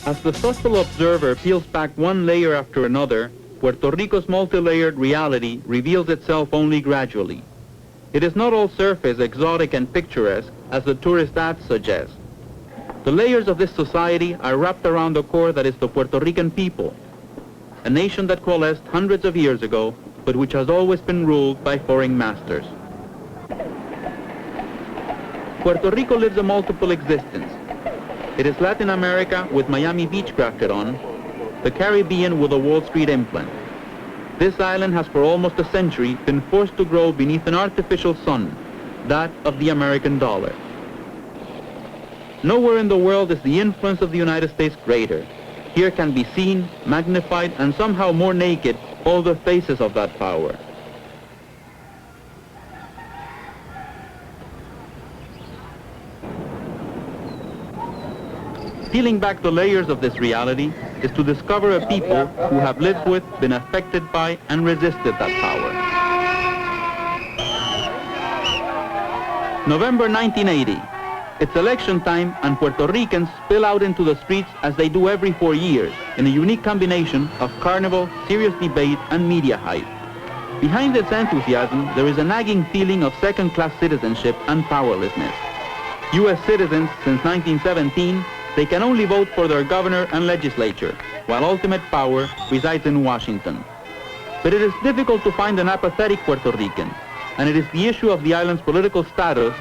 As the thoughtful observer peels back one layer after another, Puerto Rico's multi-layered reality reveals itself only gradually. It is not all surface, exotic, and picturesque, as the tourist ads suggest. The layers of this society are wrapped around the core that is the Puerto Rican people, a nation that coalesced hundreds of years ago, but which has always been ruled by foreign masters. Puerto Rico lives a multiple existence. It is Latin America with Miami Beach grafted on, the Caribbean with a Wall Street implant. This island has for almost a century been forced to grow beneath an artificial sun, that of the American dollar. Nowhere in the world is the influence of the United States greater. Here can be seen, magnified, and somehow more naked all the faces of that power. Peeling back the layers of this reality is to discover a people who have lived with, been affected by, and resisted that power. November 1980. It's election time, and Puerto Ricans spill out into the streets as they do every 4 years, in a unique combination of carnival, serious debate, and media hype. Behind this enthusiasm, there is a nagging feeling of second-class citizenship and powerlessness. U.S. citizens since 1917, they can only vote for their governor and legislature, while ultimate power resides in Washington. But it is difficult to find an apathetic Puerto Rican, and it is the issue of the island's political status,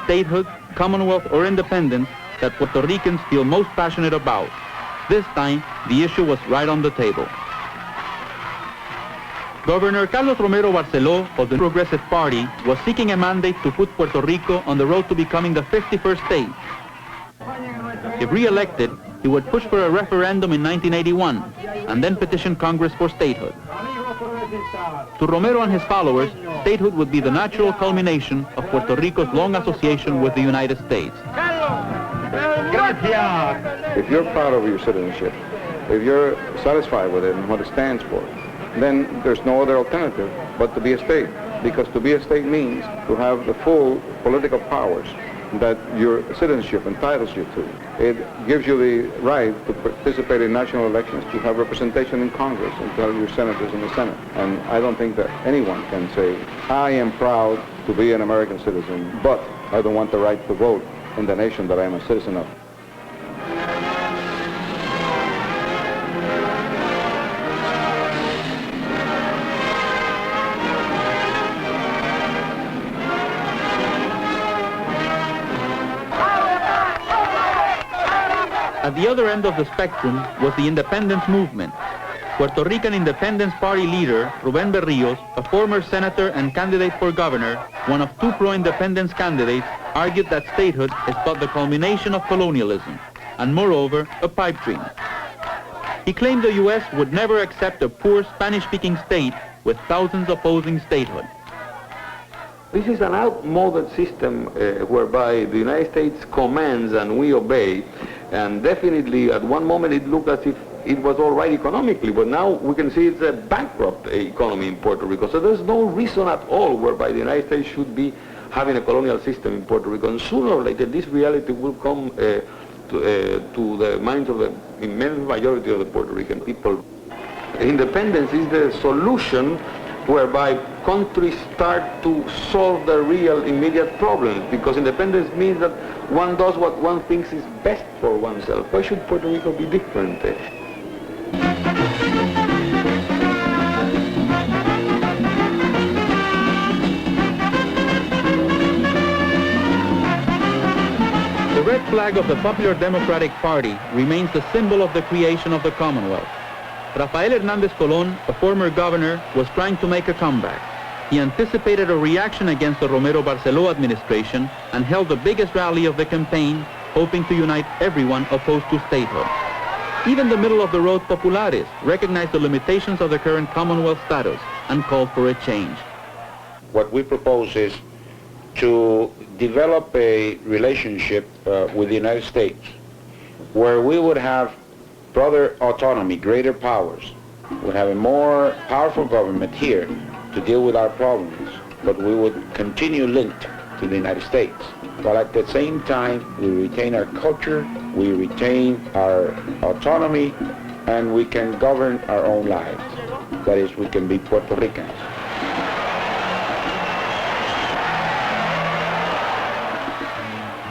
statehood, Commonwealth, or independence that Puerto Ricans feel most passionate about. This time, the issue was right on the table. Governor Carlos Romero Barceló of the Progressive Party was seeking a mandate to put Puerto Rico on the road to becoming the 51st state. If re-elected, he would push for a referendum in 1981 and then petition Congress for statehood. To Romero and his followers, statehood would be the natural culmination of Puerto Rico's long association with the United States. If you're proud of your citizenship, if you're satisfied with it and what it stands for, then there's no other alternative but to be a state. Because to be a state means to have the full political powers that your citizenship entitles you to. It gives you the right to participate in national elections, to have representation in Congress, and to have your senators in the Senate. And I don't think that anyone can say, I am proud to be an American citizen, but I don't want the right to vote in the nation that I am a citizen of. At the other end of the spectrum was the independence movement. Puerto Rican Independence Party leader Rubén Berríos, a former senator and candidate for governor, one of two pro-independence candidates, argued that statehood is but the culmination of colonialism, and moreover, a pipe dream. He claimed the U.S. would never accept a poor Spanish-speaking state with thousands opposing statehood. This is an outmoded system whereby the United States commands and we obey, and definitely at one moment it looked as if it was all right economically, but now we can see it's a bankrupt economy in Puerto Rico. So there's no reason at all whereby the United States should be having a colonial system in Puerto Rico. And sooner or later this reality will come to the minds of the immense majority of the Puerto Rican people. Independence is the solution whereby countries start to solve the real immediate problems, because independence means that one does what one thinks is best for oneself. Why should Puerto Rico be different? The red flag of the Popular Democratic Party remains the symbol of the creation of the Commonwealth. Rafael Hernández Colón, a former governor, was trying to make a comeback. He anticipated a reaction against the Romero Barceló administration and held the biggest rally of the campaign, hoping to unite everyone opposed to statehood. Even the middle-of-the-road populares recognized the limitations of the current Commonwealth status and called for a change. What we propose is to develop a relationship with the United States where we would have broader autonomy, greater powers. We'd have a more powerful government here to deal with our problems, but we would continue linked to the United States, while at the same time we retain our culture we retain our autonomy, and we can govern our own lives. That is, we can be Puerto Ricans.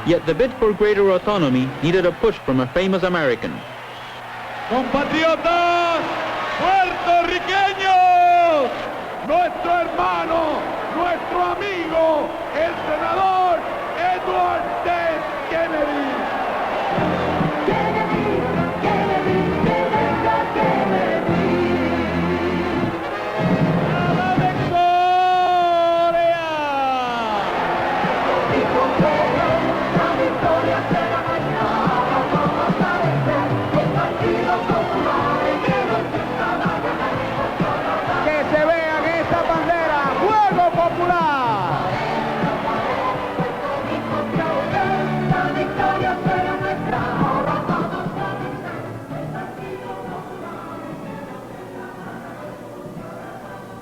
Yet the bid for greater autonomy needed a push from a famous American. Compatriotas puertorriqueños, nuestro hermano, nuestro amigo, el senador Edward T. Kennedy.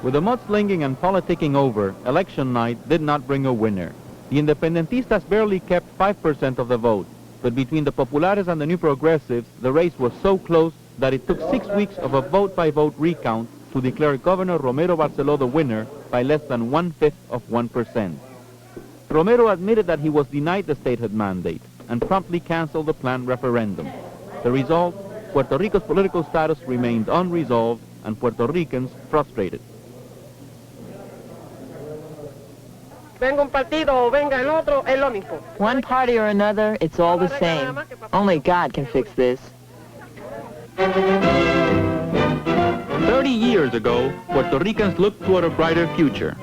With the mudslinging and politicking over, election night did not bring a winner. The independentistas barely kept 5% of the vote, but between the populares and the new progressives, the race was so close that it took 6 weeks of a vote-by-vote recount to declare Governor Romero Barceló the winner by less than 1/5 of 1%. Romero admitted that he was denied the statehood mandate and promptly canceled the planned referendum. The result, Puerto Rico's political status remained unresolved and Puerto Ricans frustrated. Venga un partido o venga el otro, es lo mismo. One party or another, it's all the same. Only God can fix this. 30 years ago, Puerto Ricans looked toward a brighter future.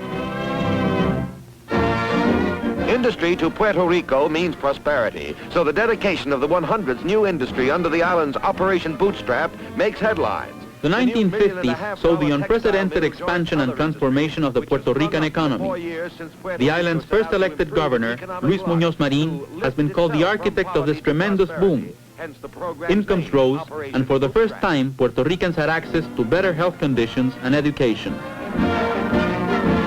Industry to Puerto Rico means prosperity, so the dedication of the 100th new industry under the island's Operation Bootstrap makes headlines. The 1950s saw the unprecedented expansion and transformation of the Puerto Rican economy. The island's first elected governor, Luis Muñoz Marín, has been called the architect of this tremendous boom. Incomes rose, and for the first time, Puerto Ricans had access to better health conditions and education.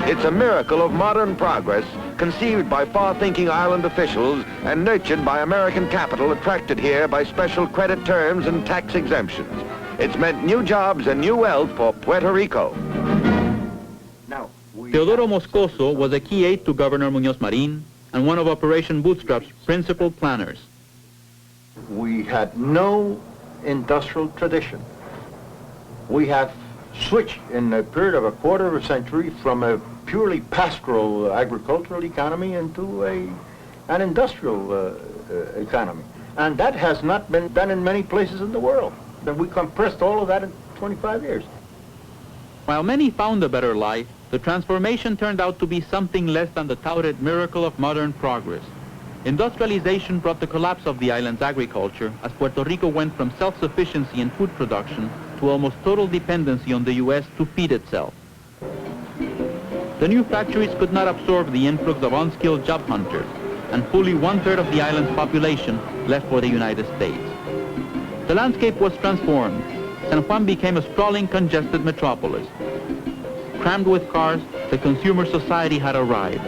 It's a miracle of modern progress, conceived by far-thinking island officials and nurtured by American capital attracted here by special credit terms and tax exemptions. It's meant new jobs and new wealth for Puerto Rico. Teodoro Moscoso was a key aide to Governor Muñoz Marín and one of Operation Bootstrap's principal planners. We had no industrial tradition. We have switched in a period of a quarter of a century from a purely pastoral agricultural economy into an industrial economy. And that has not been done in many places in the world. And we compressed all of that in 25 years. While many found a better life, the transformation turned out to be something less than the touted miracle of modern progress. Industrialization brought the collapse of the island's agriculture as Puerto Rico went from self-sufficiency in food production to almost total dependency on the U.S. to feed itself. The new factories could not absorb the influx of unskilled job hunters, and fully 1/3 of the island's population left for the United States. The landscape was transformed. San Juan became a sprawling, congested metropolis. Crammed with cars, the consumer society had arrived.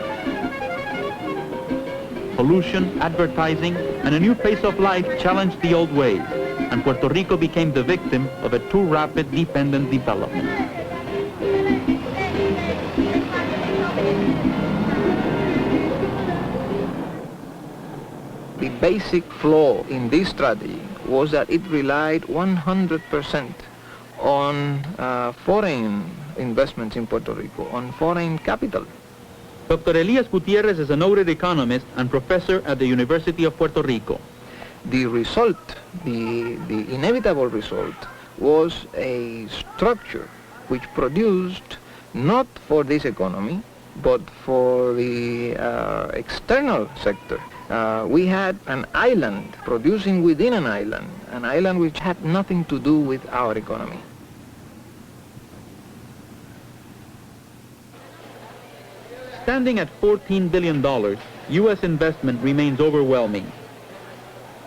Pollution, advertising, and a new pace of life challenged the old ways, and Puerto Rico became the victim of a too rapid, dependent development. The basic flaw in this strategy was that it relied 100% on foreign investments in Puerto Rico, on foreign capital. Dr. Elias Gutierrez is a noted economist and professor at the University of Puerto Rico. The result, the inevitable result, was a structure which produced not for this economy, but for the external sector. We had an island producing within an island which had nothing to do with our economy. Standing at $14 billion, U.S. investment remains overwhelming.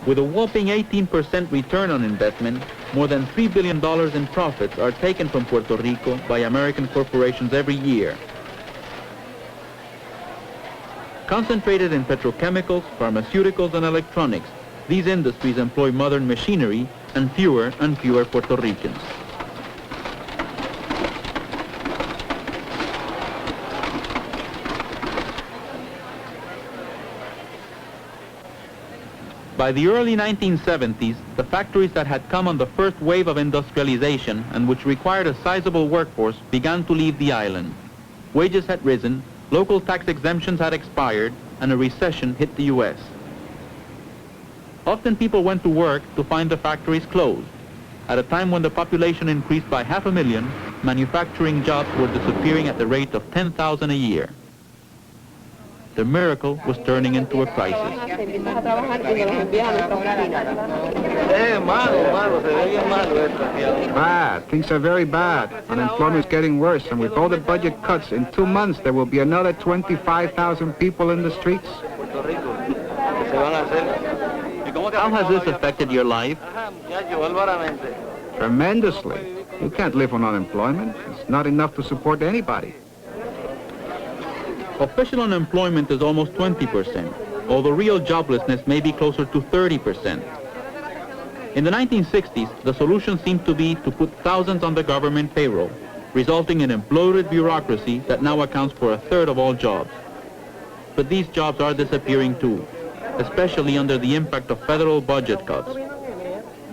With a whopping 18% return on investment, more than $3 billion in profits are taken from Puerto Rico by American corporations every year. Concentrated in petrochemicals, pharmaceuticals, and electronics, These industries employ modern machinery and fewer Puerto Ricans. By the early 1970s, the factories that had come on the first wave of industrialization and which required a sizable workforce began to leave the island. Wages had risen, local tax exemptions had expired, and a recession hit the U.S. Often people went to work to find the factories closed. At a time when the population increased by 500,000, manufacturing jobs were disappearing at the rate of 10,000 a year. The miracle was turning into a crisis. Bad. Things are very bad. Unemployment's getting worse, and with all the budget cuts, in 2 months there will be another 25,000 people in the streets. How has this affected your life? Tremendously. You can't live on unemployment. It's not enough to support anybody. Official unemployment is almost 20%, although real joblessness may be closer to 30%. In the 1960s, the solution seemed to be to put thousands on the government payroll, resulting in imploded bureaucracy that now accounts for a third of all jobs. But these jobs are disappearing too, especially under the impact of federal budget cuts.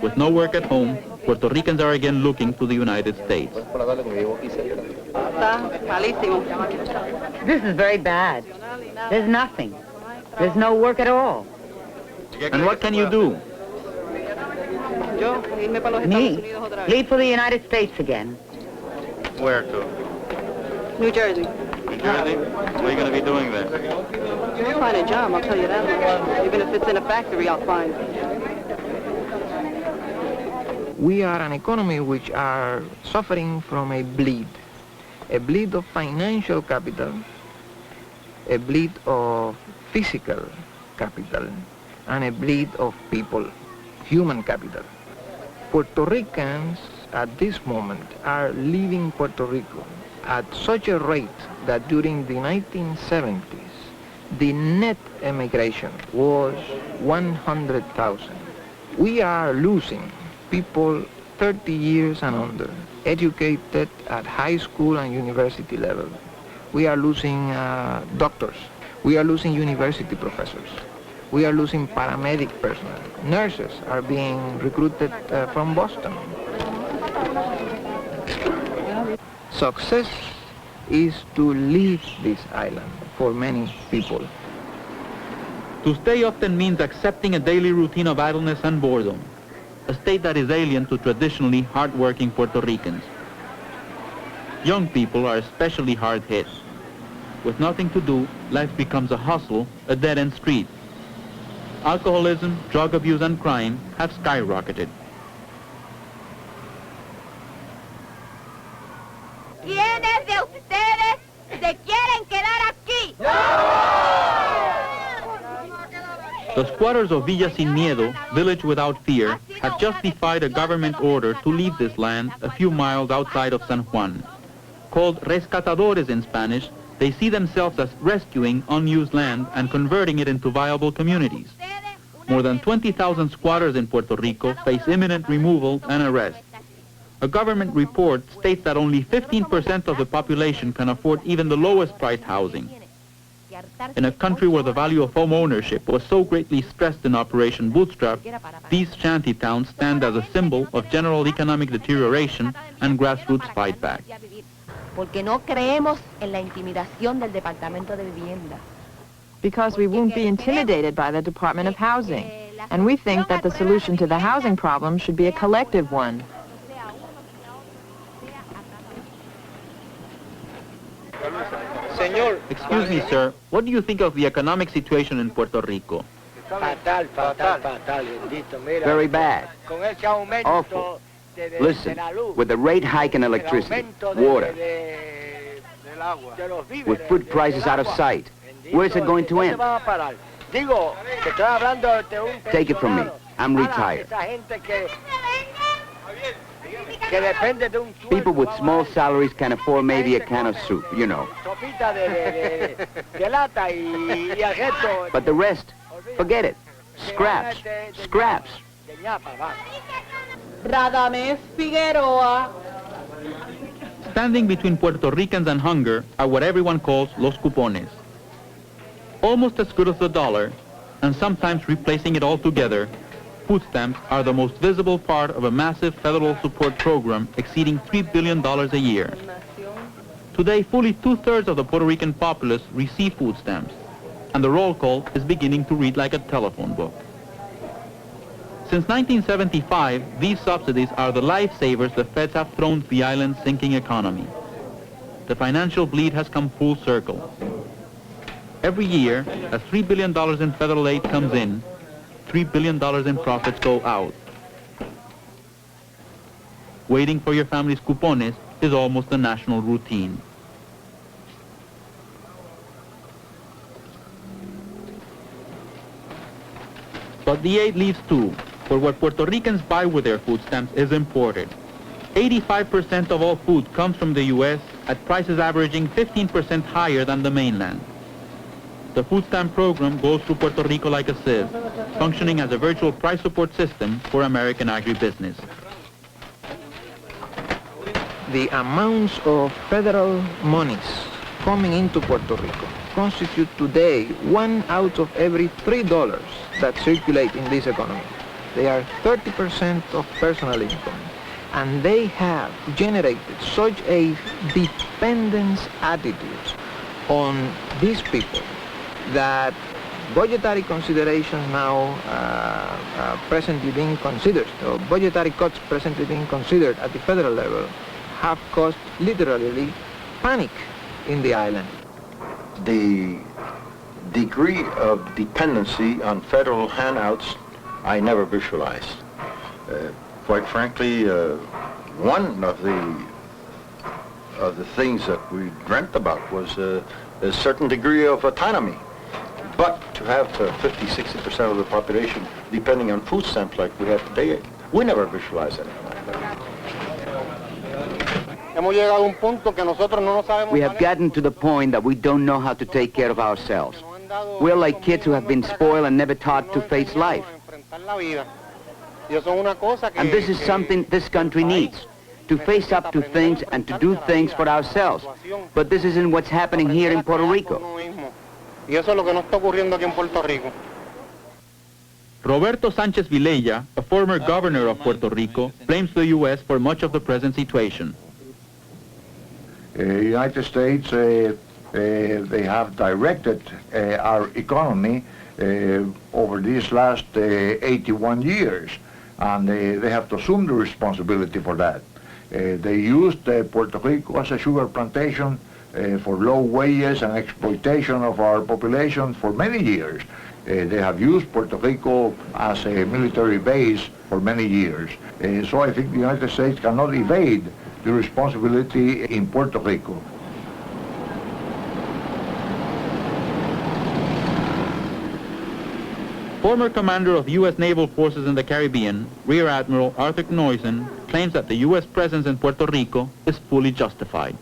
With no work at home, Puerto Ricans are again looking to the United States. This is very bad. There's nothing. There's no work at all. And what can you do? Me? Leave for the United States again. Where to? New Jersey. New Jersey? What are you going to be doing there? I'll find a job, I'll tell you that much. Even if it's in a factory, I'll find. We are an economy which are suffering from a bleed of financial capital, a bleed of physical capital, and a bleed of people, human capital. Puerto Ricans at this moment are leaving Puerto Rico at such a rate that during the 1970s, the net emigration was 100,000. We are losing people 30 years and under, educated at high school and university level. We are losing doctors. We are losing university professors. We are losing paramedic personnel. Nurses are being recruited from Boston. Success is to leave this island for many people. To stay often means accepting a daily routine of idleness and boredom, a state that is alien to traditionally hard-working Puerto Ricans. Young people are especially hard hit. With nothing to do, life becomes a hustle, a dead-end street. Alcoholism, drug abuse, and crime have skyrocketed. ¿Quiénes de ustedes se quieren quedar aquí? The squatters of Villa Sin Miedo, village without fear, had just defied a government order to leave this land a few miles outside of San Juan. Called rescatadores in Spanish, they see themselves as rescuing unused land and converting it into viable communities. More than 20,000 squatters in Puerto Rico face imminent removal and arrest. A government report states that only 15% of the population can afford even the lowest priced housing. In a country where the value of home ownership was so greatly stressed in Operation Bootstrap, these shanty towns stand as a symbol of general economic deterioration and grassroots fight back. Porque no creemos en la intimidación del Departamento de Vivienda. Because we won't be intimidated by the Department of Housing. And we think that the solution to the housing problem should be a collective one. Excuse me, sir. What do you think of the economic situation in Puerto Rico? Very bad. Awful. Listen, with the rate hike in electricity, water, with food prices out of sight, where's it going to end? Take it from me. I'm retired. People with small salaries can afford maybe a can of soup, you know. But the rest, forget it. Scraps. Scraps. Radames Figueroa. Standing between Puerto Ricans and hunger are what everyone calls los cupones. Almost as good as the dollar, and sometimes replacing it altogether, food stamps are the most visible part of a massive federal support program exceeding $3 billion a year. Today, fully 2/3 of the Puerto Rican populace receive food stamps, and the roll call is beginning to read like a telephone book. Since 1975, these subsidies are the lifesavers the feds have thrown to the island's sinking economy. The financial bleed has come full circle. Every year, as $3 billion in federal aid comes in, $3 billion in profits go out. Waiting for your family's cupones is almost a national routine. But the aid leaves too, for what Puerto Ricans buy with their food stamps is imported. 85% of all food comes from the U.S. at prices averaging 15% higher than the mainland. The food stamp program goes through Puerto Rico like a sieve, functioning as a virtual price support system for American agribusiness. The amounts of federal monies coming into Puerto Rico constitute today 1 out of every $3 that circulate in this economy. They are 30% of personal income, and they have generated such a dependence attitude on these people that budgetary considerations now presently being considered, or budgetary cuts presently being considered at the federal level, have caused literally panic in the island. The degree of dependency on federal handouts I never visualized. Quite frankly, one of the things that we dreamt about was a certain degree of autonomy. But to have 50-60% of the population depending on food stamps like we have today, we never visualized anything like that. We have gotten to the point that we don't know how to take care of ourselves. We're like kids who have been spoiled and never taught to face life. And this is something this country needs, to face up to things and to do things for ourselves. But this isn't what's happening here in Puerto Rico. Roberto Sánchez Vilella, a former governor of Puerto Rico, blames the U.S. for much of the present situation. United States, they have directed our economy over these last 81 years, and they have to assume the responsibility for that. They used Puerto Rico as a sugar plantation for low wages and exploitation of our population for many years. They have used Puerto Rico as a military base for many years. So I think the United States cannot evade the responsibility in Puerto Rico. Former commander of U.S. naval forces in the Caribbean, Rear Admiral Arthur Knoysen, claims that the U.S. presence in Puerto Rico is fully justified.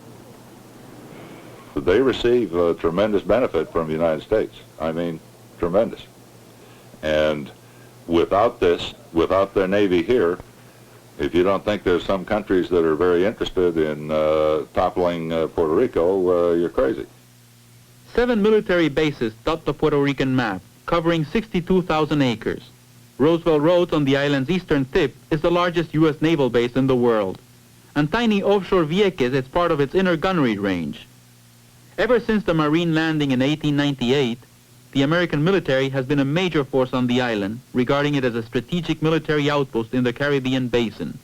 They receive a tremendous benefit from the United States. I mean, tremendous. And without this, without their Navy here, if you don't think there's some countries that are very interested in toppling Puerto Rico, you're crazy. 7 military bases dot the Puerto Rican map, covering 62,000 acres. Roosevelt Roads on the island's eastern tip is the largest U.S. naval base in the world. And tiny offshore Vieques is part of its inner gunnery range. Ever since the Marine landing in 1898, the American military has been a major force on the island, regarding it as a strategic military outpost in the Caribbean basin.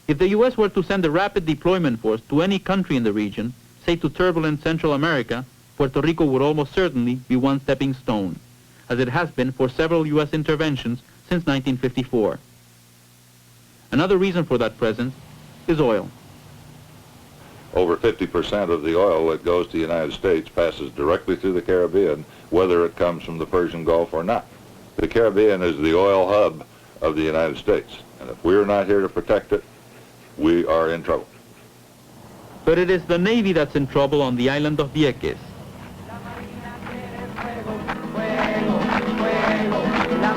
If the U.S. were to send a rapid deployment force to any country in the region, say to turbulent Central America, Puerto Rico would almost certainly be one stepping stone, as it has been for several U.S. interventions since 1954. Another reason for that presence is oil. Over 50% of the oil that goes to the United States passes directly through the Caribbean, whether it comes from the Persian Gulf or not. The Caribbean is the oil hub of the United States, and if we're not here to protect it, we are in trouble. But it is the Navy that's in trouble on the island of Vieques. La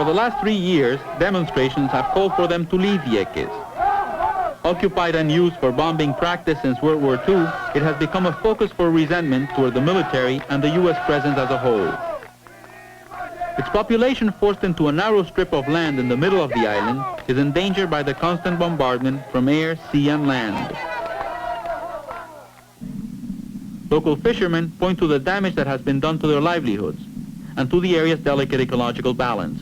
the last 3 years, demonstrations have called for them to leave Vieques. Occupied and used for bombing practice since World War II, it has become a focus for resentment toward the military and the U.S. presence as a whole. Its population, forced into a narrow strip of land in the middle of the island, is endangered by the constant bombardment from air, sea, and land. Local fishermen point to the damage that has been done to their livelihoods and to the area's delicate ecological balance.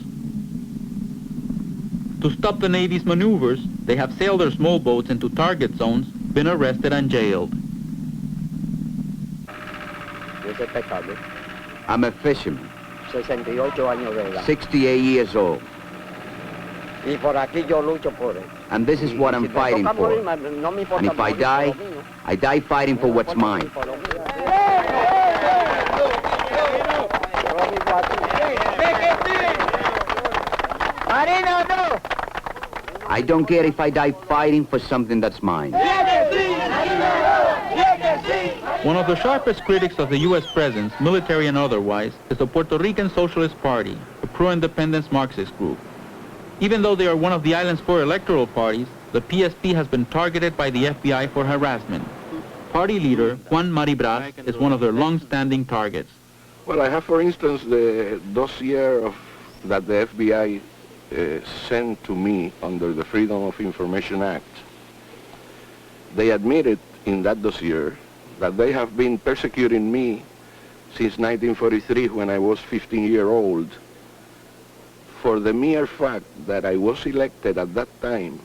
To stop the Navy's maneuvers, they have sailed their small boats into target zones, been arrested and jailed. I'm a fisherman, 68 years old. And this is what I'm fighting for. And if I die fighting for what's mine. I don't care if I die fighting for something that's mine. One of the sharpest critics of the U.S. presence, military and otherwise, is the Puerto Rican Socialist Party, a pro-independence Marxist group. Even though they are one of the island's 4 electoral parties, the PSP has been targeted by the FBI for harassment. Party leader Juan Maribras is one of their long-standing targets. Well, I have, for instance, the dossier that the FBI sent to me under the Freedom of Information Act. They admitted in that dossier that they have been persecuting me since 1943 when I was 15-year-old for the mere fact that I was elected at that time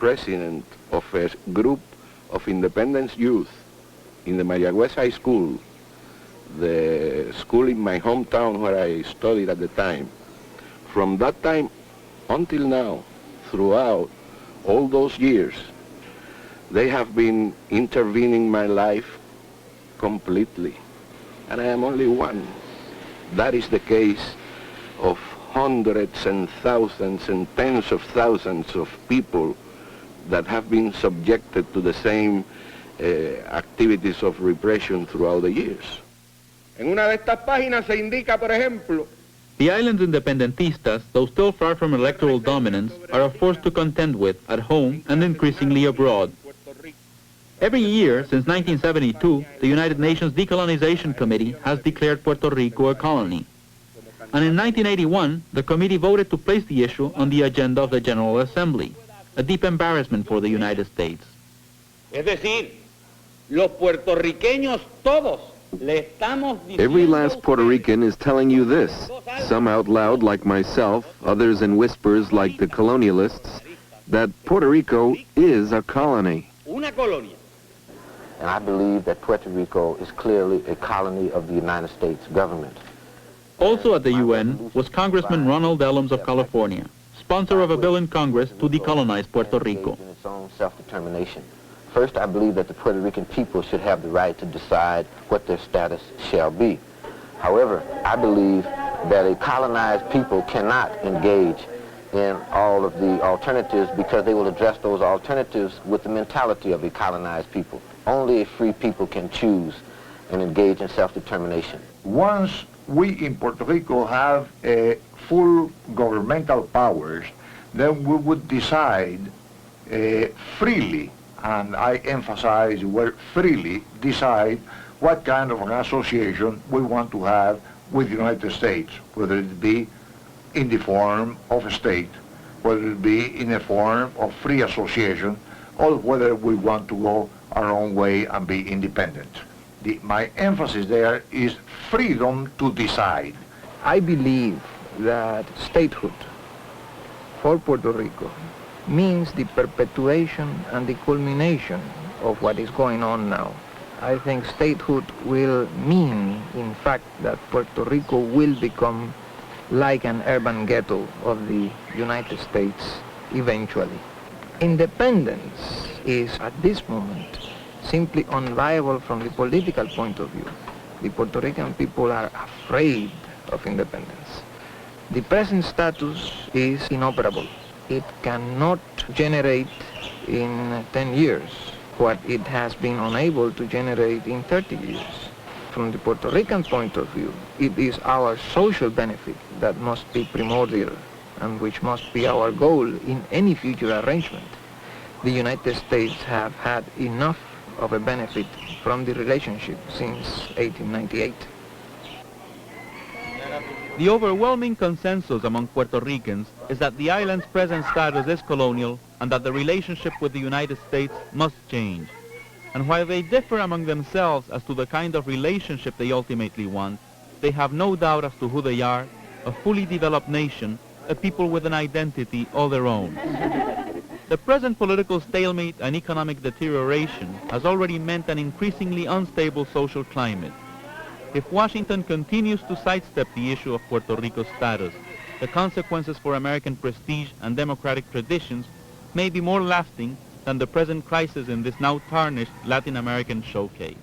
president of a group of independence youth in the Mayagüez High School, the school in my hometown where I studied at the time. From that time until now, throughout all those years, they have been intervening my life completely. And I am only one. That is the case of hundreds and thousands and tens of thousands of people that have been subjected to the same activities of repression throughout the years. En una de estas páginas se indica, por ejemplo, the island's independentistas, though still far from electoral dominance, are a force to contend with at home and increasingly abroad. Every year since 1972, the United Nations Decolonization Committee has declared Puerto Rico a colony. And in 1981, the committee voted to place the issue on the agenda of the General Assembly, a deep embarrassment for the United States. Es decir, los puertorriqueños todos le estamos diciendo. Every last Puerto Rican is telling you this, some out loud like myself, others in whispers like the colonialists, that Puerto Rico is a colony. Una colonia. And I believe that Puerto Rico is clearly a colony of the United States government. Also at the UN was Congressman Ronald Dellums of California, sponsor of a bill in Congress to decolonize Puerto Rico. In its own self-determination. First, I believe that the Puerto Rican people should have the right to decide what their status shall be. However, I believe that a colonized people cannot engage in all of the alternatives because they will address those alternatives with the mentality of a colonized people. Only a free people can choose and engage in self-determination. Once we in Puerto Rico have full governmental powers, then we would decide freely, and I emphasize the word freely, decide what kind of an association we want to have with the United States, whether it be in the form of a state, whether it be in the form of free association, or whether we want to go our own way and be independent. My emphasis there is freedom to decide. I believe that statehood for Puerto Rico means the perpetuation and the culmination of what is going on now. I think statehood will mean, in fact, that Puerto Rico will become like an urban ghetto of the United States eventually. Independence is, at this moment, simply unviable from the political point of view. The Puerto Rican people are afraid of independence. The present status is inoperable. It cannot generate in 10 years what it has been unable to generate in 30 years. From the Puerto Rican point of view, it is our social benefit that must be primordial and which must be our goal in any future arrangement, the United States have had enough of a benefit from the relationship since 1898. The overwhelming consensus among Puerto Ricans is that the island's present status is colonial and that the relationship with the United States must change. And while they differ among themselves as to the kind of relationship they ultimately want, they have no doubt as to who they are, a fully developed nation, a people with an identity all their own. The present political stalemate and economic deterioration has already meant an increasingly unstable social climate. If Washington continues to sidestep the issue of Puerto Rico's status, the consequences for American prestige and democratic traditions may be more lasting than the present crisis in this now tarnished Latin American showcase.